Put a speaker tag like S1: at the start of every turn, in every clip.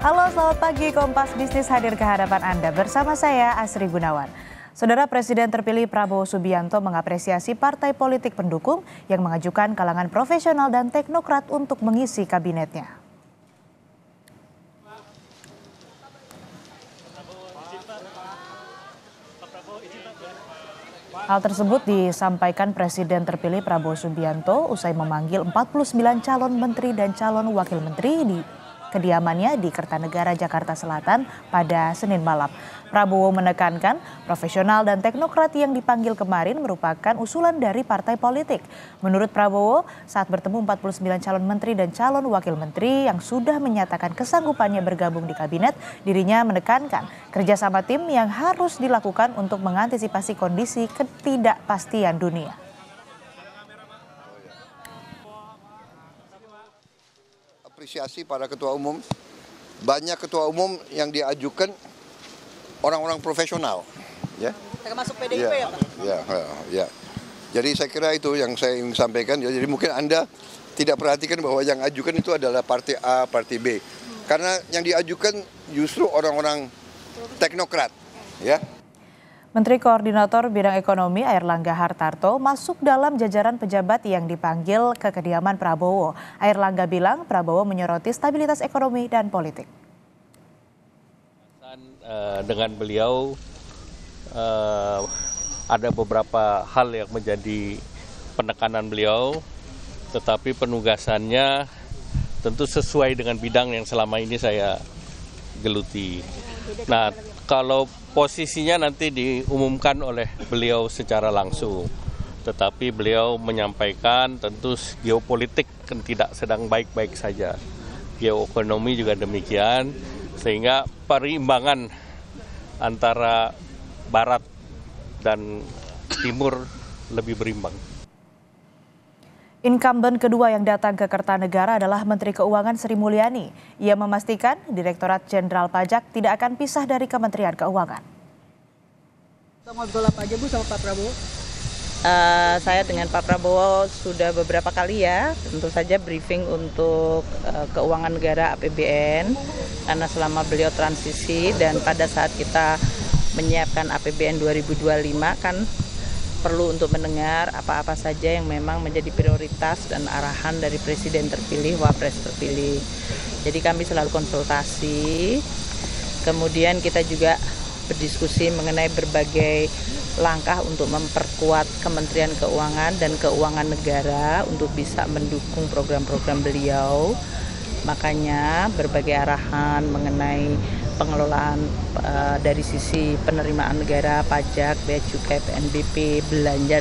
S1: Halo, selamat pagi. Kompas Bisnis hadir ke hadapan Anda bersama saya Asri Gunawan. Saudara Presiden terpilih Prabowo Subianto mengapresiasi partai politik pendukung yang mengajukan kalangan profesional dan teknokrat untuk mengisi kabinetnya. Hal tersebut disampaikan Presiden terpilih Prabowo Subianto usai memanggil 49 calon menteri dan calon wakil menteri di kediamannya di Kertanegara, Jakarta Selatan pada Senin malam. Prabowo menekankan profesional dan teknokrat yang dipanggil kemarin merupakan usulan dari partai politik. Menurut Prabowo, saat bertemu 49 calon menteri dan calon wakil menteri yang sudah menyatakan kesanggupannya bergabung di kabinet, dirinya menekankan kerjasama tim yang harus dilakukan untuk mengantisipasi kondisi ketidakpastian dunia.
S2: Apresiasi para ketua umum, banyak ketua umum yang diajukan orang-orang profesional, ya.
S3: Termasuk PDIP ya, Pak?
S2: Ya. Jadi saya kira itu yang saya ingin sampaikan. Ya, jadi mungkin Anda tidak perhatikan bahwa yang ajukan itu adalah partai A, partai B, karena yang diajukan justru orang-orang teknokrat, ya.
S1: Menteri Koordinator Bidang Ekonomi Airlangga Hartarto masuk dalam jajaran pejabat yang dipanggil ke kediaman Prabowo. Airlangga bilang Prabowo menyoroti stabilitas ekonomi dan politik.
S4: Dengan beliau ada beberapa hal yang menjadi penekanan beliau, tetapi penugasannya tentu sesuai dengan bidang yang selama ini saya geluti. Nah, kalau posisinya nanti diumumkan oleh beliau secara langsung, tetapi beliau menyampaikan tentu geopolitik kan tidak sedang baik-baik saja, geoekonomi juga demikian, sehingga perimbangan antara barat dan timur lebih berimbang.
S1: Incumbent kedua yang datang ke Kertanegara adalah Menteri Keuangan Sri Mulyani. Ia memastikan Direktorat Jenderal Pajak tidak akan pisah dari Kementerian Keuangan.
S3: Ngobrol apa aja Bu sama Pak Prabowo?
S5: Saya dengan Pak Prabowo sudah beberapa kali ya, tentu saja briefing untuk keuangan negara APBN, karena selama beliau transisi dan pada saat kita menyiapkan APBN 2025 kan perlu untuk mendengar apa-apa saja yang memang menjadi prioritas dan arahan dari Presiden terpilih, Wapres terpilih. Jadi kami selalu konsultasi, kemudian kita juga berdiskusi mengenai berbagai langkah untuk memperkuat Kementerian Keuangan dan Keuangan Negara untuk bisa mendukung program-program beliau. Makanya berbagai arahan mengenai pengelolaan dari sisi penerimaan negara, pajak, bea cukai, PNBP, belanja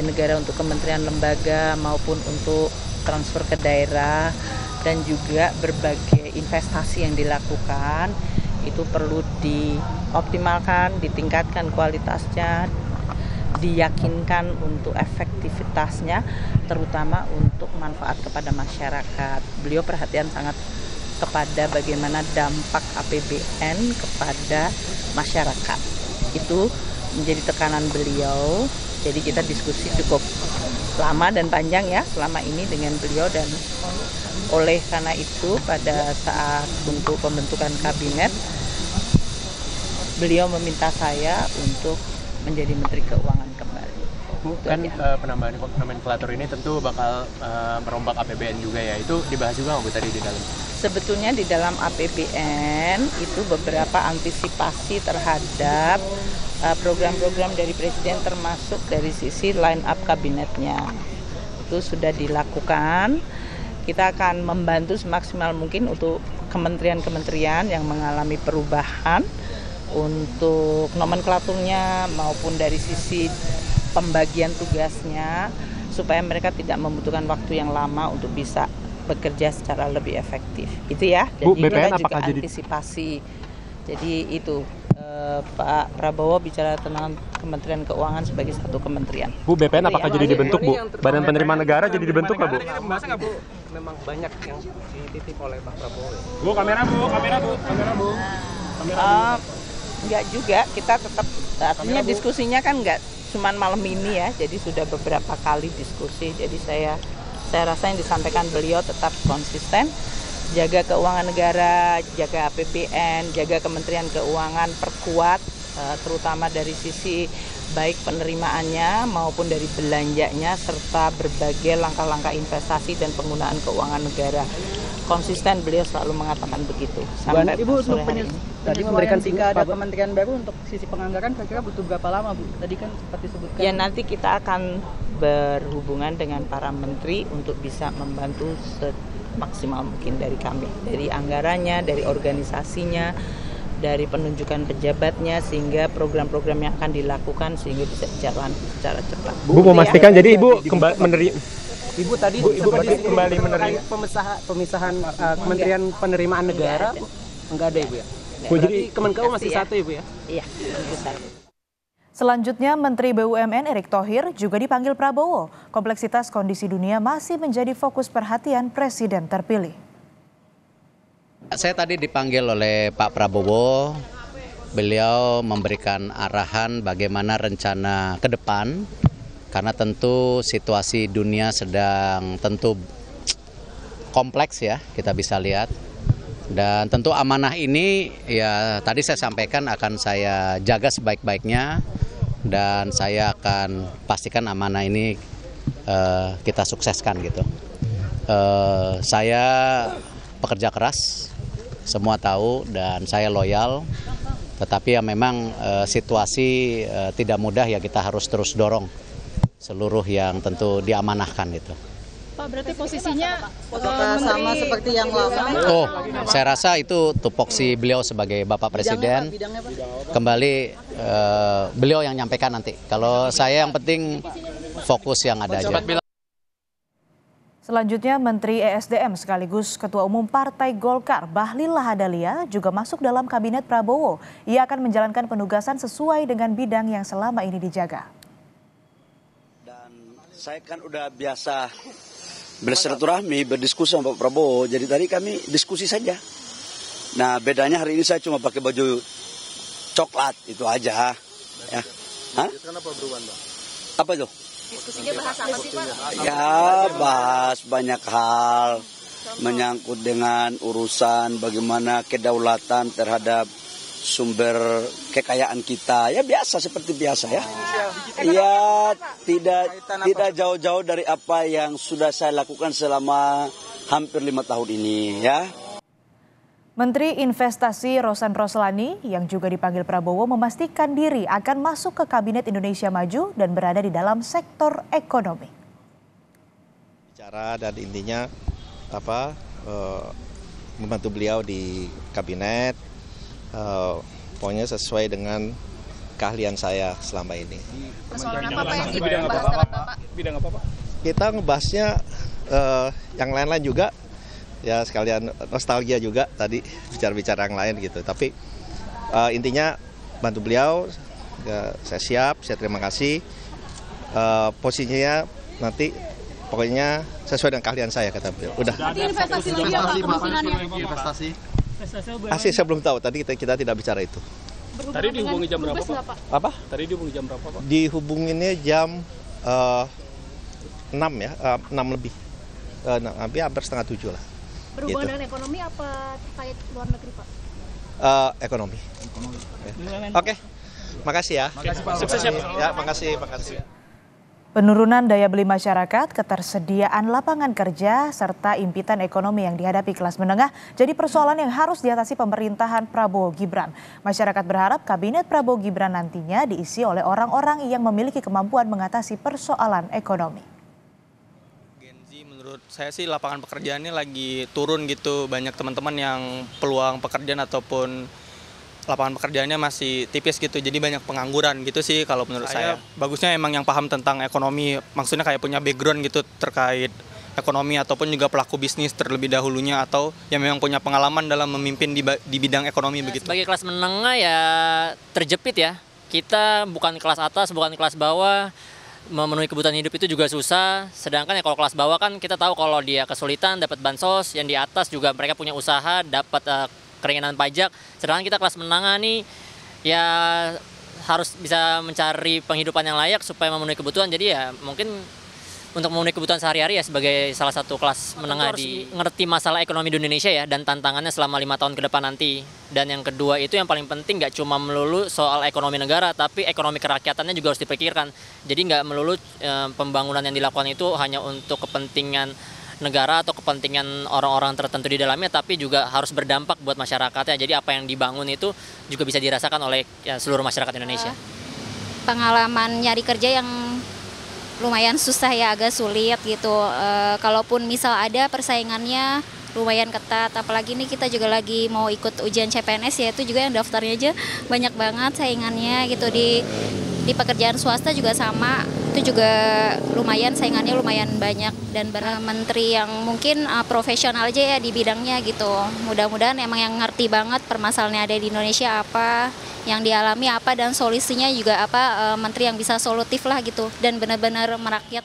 S5: negara untuk kementerian lembaga maupun untuk transfer ke daerah, dan juga berbagai investasi yang dilakukan itu perlu dioptimalkan, ditingkatkan kualitasnya, diyakinkan untuk efektivitasnya, terutama untuk manfaat kepada masyarakat. Beliau perhatian sangat kepada bagaimana dampak APBN kepada masyarakat. Itu menjadi tekanan beliau. Jadi kita diskusi cukup lama dan panjang ya selama ini dengan beliau, dan oleh karena itu pada saat untuk pembentukan kabinet beliau meminta saya untuk menjadi Menteri Keuangan kembali.
S6: Bu, kan penambahan nomenklatur ini tentu bakal merombak APBN juga ya. Itu dibahas juga nggak Bu tadi di dalam?
S5: Sebetulnya di dalam APBN itu beberapa antisipasi terhadap program-program dari Presiden, termasuk dari sisi line up kabinetnya. Itu sudah dilakukan. Kita akan membantu semaksimal mungkin untuk kementerian-kementerian yang mengalami perubahan untuk nomenklaturnya maupun dari sisi pembagian tugasnya, supaya mereka tidak membutuhkan waktu yang lama untuk bisa bekerja secara lebih efektif. Itu ya. Jadi
S6: Bu, BPN
S5: kita juga
S6: apakah
S5: antisipasi. Jadi itu Pak Prabowo bicara tentang Kementerian Keuangan sebagai satu kementerian.
S6: Bu, BPN apakah jadi dibentuk, Bu? Badan Penerimaan Negara jadi dibentuk nggak, Bu?
S7: Masa nggak, Bu? Memang banyak yang dititip oleh Pak Prabowo.
S6: Bu, kamera, Bu.
S5: Enggak juga, kita tetap, artinya diskusinya kan enggak cuman malam ini ya, jadi sudah beberapa kali diskusi. Jadi saya rasa yang disampaikan beliau tetap konsisten jaga keuangan negara, jaga APBN, jaga Kementerian Keuangan, perkuat terutama dari sisi baik penerimaannya maupun dari belanjanya serta berbagai langkah-langkah investasi dan penggunaan keuangan negara. Konsisten beliau selalu mengatakan begitu.
S3: Sampai Ibu untuk
S5: tadi
S3: memberikan jika ada kementerian baru untuk sisi penganggaran kira-kira butuh berapa lama Bu? Tadi kan sempat disebutkan.
S5: Ya nanti kita akan berhubungan dengan para menteri untuk bisa membantu semaksimal mungkin dari kami. Dari anggarannya, dari organisasinya, dari penunjukan pejabatnya sehingga program-program yang akan dilakukan sehingga bisa jalan secara cepat.
S6: Bu memastikan jadi Ibu kembali menerima.
S7: Ibu tadi
S6: kembali menerima
S7: pemisahan Kementerian Penerimaan Negara enggak ada Ibu ya?
S6: Bu, jadi
S7: Kemenkeu masih satu Ibu ya?
S5: Iya, besar.
S1: Selanjutnya, Menteri BUMN Erick Thohir juga dipanggil Prabowo. Kompleksitas kondisi dunia masih menjadi fokus perhatian Presiden terpilih.
S8: Saya tadi dipanggil oleh Pak Prabowo. Beliau memberikan arahan bagaimana rencana ke depan. Karena tentu situasi dunia sedang tentu kompleks ya, kita bisa lihat. Dan tentu amanah ini ya tadi saya sampaikan akan saya jaga sebaik-baiknya. Dan saya akan pastikan amanah ini kita sukseskan gitu. Saya pekerja keras, semua tahu dan saya loyal. Tetapi ya memang situasi tidak mudah ya kita harus terus dorong seluruh yang tentu diamanahkan gitu.
S9: Pak, berarti posisinya
S3: sama seperti yang lama?
S8: Oh, saya rasa itu tupoksi beliau sebagai Bapak Presiden. Kembali beliau yang nyampaikan nanti. Kalau saya yang penting fokus yang ada aja.
S1: Selanjutnya, Menteri ESDM sekaligus Ketua Umum Partai Golkar Bahlil Lahadalia juga masuk dalam Kabinet Prabowo. Ia akan menjalankan penugasan sesuai dengan bidang yang selama ini dijaga.
S10: Saya kan udah biasa bersilaturahmi, berdiskusi sama Pak Prabowo. Jadi tadi kami diskusi saja. Nah bedanya hari ini saya cuma pakai baju coklat, itu aja. Ya. Hah? Kenapa perubahan, Pak? Apa itu?
S9: Diskusinya bahas apa sih, Pak?
S10: Ya bahas banyak hal. Menyangkut dengan urusan bagaimana kedaulatan terhadap sumber kekayaan kita, ya biasa seperti biasa ya. Ya tidak jauh-jauh dari apa yang sudah saya lakukan selama hampir 5 tahun ini ya.
S1: Menteri Investasi Rosan Roslani yang juga dipanggil Prabowo memastikan diri akan masuk ke Kabinet Indonesia Maju dan berada di dalam sektor ekonomi.
S11: Bicara dan intinya membantu beliau di kabinet. Pokoknya sesuai dengan keahlian saya selama ini.
S9: Persoalan apa Pak yang dibahas dengan Bapak?
S11: Bidang apa Pak? Kita ngebahasnya yang lain-lain juga, ya sekalian nostalgia juga tadi bicara-bicara yang lain gitu. Tapi intinya bantu beliau, saya siap, saya terima kasih. Posisinya nanti pokoknya sesuai dengan keahlian saya kata beliau. Udah.
S9: Investasi lagi apa kemungkinannya?
S11: Investasi. Saya belum tahu, tadi kita tidak bicara itu.
S6: Tadi dihubungi jam berapa Pak?
S11: Apa?
S6: Tadi dihubungi jam berapa Pak?
S11: Dihubunginnya jam 6 ya, 6 lebih. Hampir setengah 7 lah.
S9: Berhubungan
S11: gitu.
S9: dengan ekonomi apa terkait luar negeri Pak?
S11: Ekonomi. Oke. Makasih ya.
S6: Makasih Pak. Sukses ya Pak.
S11: Ya, makasih.
S1: Penurunan daya beli masyarakat, ketersediaan lapangan kerja, serta impitan ekonomi yang dihadapi kelas menengah jadi persoalan yang harus diatasi pemerintahan Prabowo Gibran. Masyarakat berharap Kabinet Prabowo Gibran nantinya diisi oleh orang-orang yang memiliki kemampuan mengatasi persoalan ekonomi.
S12: Menurut saya sih lapangan pekerjaannya lagi turun gitu. Banyak teman-teman yang peluang pekerjaan ataupun lapangan pekerjaannya masih tipis gitu, jadi banyak pengangguran gitu sih kalau menurut saya. Bagusnya emang yang paham tentang ekonomi, maksudnya kayak punya background gitu terkait ekonomi ataupun juga pelaku bisnis terlebih dahulunya atau yang memang punya pengalaman dalam memimpin di bidang ekonomi begitu.
S13: Sebagai kelas menengah ya terjepit ya, kita bukan kelas atas, bukan kelas bawah, memenuhi kebutuhan hidup itu juga susah. Sedangkan ya kalau kelas bawah kan kita tahu kalau dia kesulitan dapat bansos, yang di atas juga mereka punya usaha dapat keringanan pajak. Sedangkan kita kelas menengah nih ya harus bisa mencari penghidupan yang layak supaya memenuhi kebutuhan. Jadi ya mungkin untuk memenuhi kebutuhan sehari-hari ya sebagai salah satu kelas menengah di ngerti masalah ekonomi di Indonesia ya dan tantangannya selama 5 tahun ke depan nanti. Dan yang kedua itu yang paling penting nggak cuma melulu soal ekonomi negara tapi ekonomi kerakyatannya juga harus dipikirkan. Jadi nggak melulu pembangunan yang dilakukan itu hanya untuk kepentingan negara atau kepentingan orang-orang tertentu di dalamnya tapi juga harus berdampak buat masyarakatnya. Jadi apa yang dibangun itu juga bisa dirasakan oleh seluruh masyarakat Indonesia.
S9: Pengalaman nyari kerja yang lumayan susah ya, agak sulit gitu. Kalaupun misal ada persaingannya lumayan ketat, apalagi nih kita juga lagi mau ikut ujian CPNS ya, itu juga yang daftarnya aja banyak banget saingannya gitu. Di pekerjaan swasta juga sama, itu juga lumayan saingannya lumayan banyak dan menteri yang mungkin profesional aja ya di bidangnya gitu. Mudah-mudahan emang yang ngerti banget permasalahan yang ada di Indonesia apa, yang dialami apa dan solusinya juga apa, menteri yang bisa solutif lah gitu dan benar-benar merakyat.